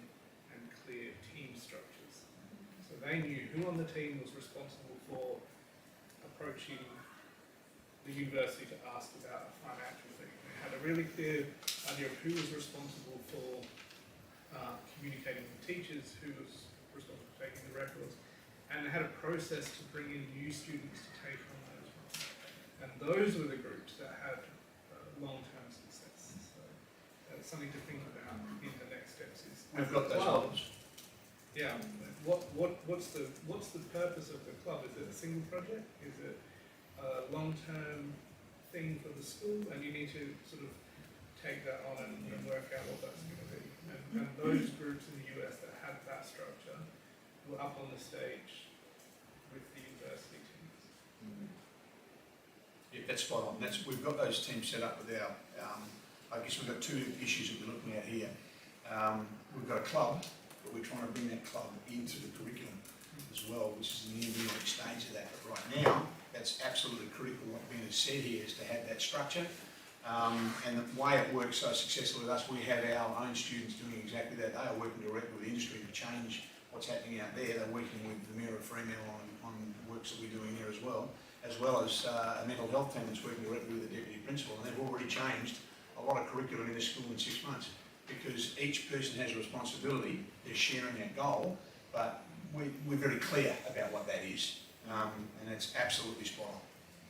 and clear team structures. So they knew who on the team was responsible for approaching the university to ask about a financial thing. They had a really clear idea of who was responsible for communicating with teachers, who was responsible for taking the records, and they had a process to bring in new students to take on those roles. And those were the groups that had long-term success. So that's something to think about in the next steps. We've got those models. Yeah. What's the purpose of the club? Is it a single project? Is it a long-term thing for the school? And you need to sort of take that on and work out what that's going to be. And those groups in the US that had that structure were up on the stage with the university teams. Yeah, that's spot on. We've got those teams set up with our, I guess we've got two issues that we're looking at here. We've got a club, but we're trying to bring that club into the curriculum as well, which is in the embryonic stage of that. But right now, That's absolutely critical. What Ben has said here is to have that structure. And the way it works so successfully with us, we have our own students doing exactly that. They are working directly with industry to change what's happening out there. They're working with the Mayor of Fremantle on works that we're doing here as well as a mental health team that's working directly with the deputy principal. And they've already changed a lot of curriculum in this school in 6 months because each person has a responsibility. They're sharing that goal, but we're very clear about what that is, and it's absolutely spot on.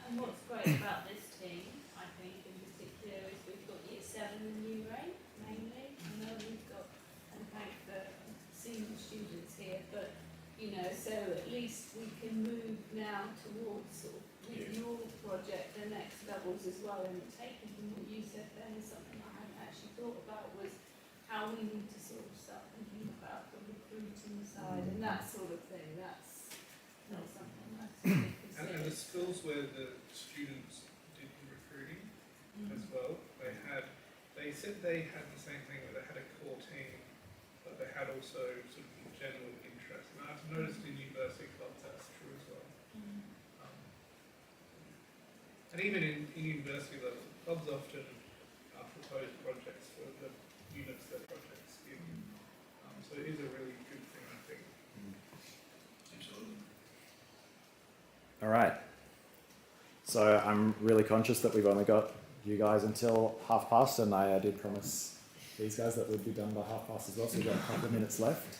And what's great about this team, I think in particular, is we've got Year 7 and Year 8 mainly. I know we've got, and thank the senior students here, but you know, so at least we can move now towards sort of with your project the next levels as well. And taking from what you said then is something I hadn't actually thought about, was how we need to sort of start thinking about the recruiting side and that sort of thing. That's not something that's And the schools where the students did the recruiting as well, they said they had the same thing, where they had a core team, but they had also sort of general interest. And I've noticed in university clubs that's true as well. And even in university level, clubs often propose projects for the units their projects in. So it is a really good thing, I think. Absolutely. All right. So I'm really conscious that we've only got you guys until past, and I did promise these guys that we'd be done by past as well, so we've got a couple of minutes left.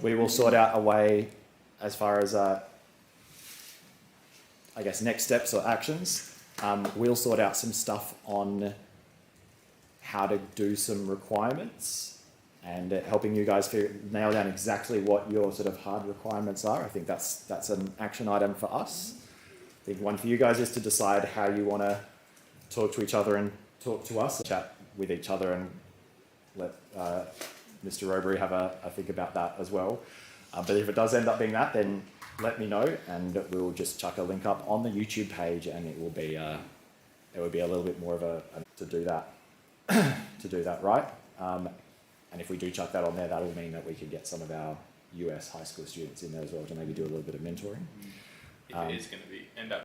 We will sort out a way as far as, I guess, next steps or actions. We'll sort out some stuff on how to do some requirements and helping you guys nail down exactly what your sort of hard requirements are. I think that's an action item for us. I think one for you guys is to decide how you want to talk to each other and talk to us, chat with each other, and let Mr. Robury have a think about that as well. But if it does end up being that, then let me know, and we'll just chuck a link up on the YouTube page, and it will be a little bit more of a to do that right. And if we do chuck that on there, that will mean that we can get some of our US high school students in there as well to maybe do a little bit of mentoring. If it is going to end up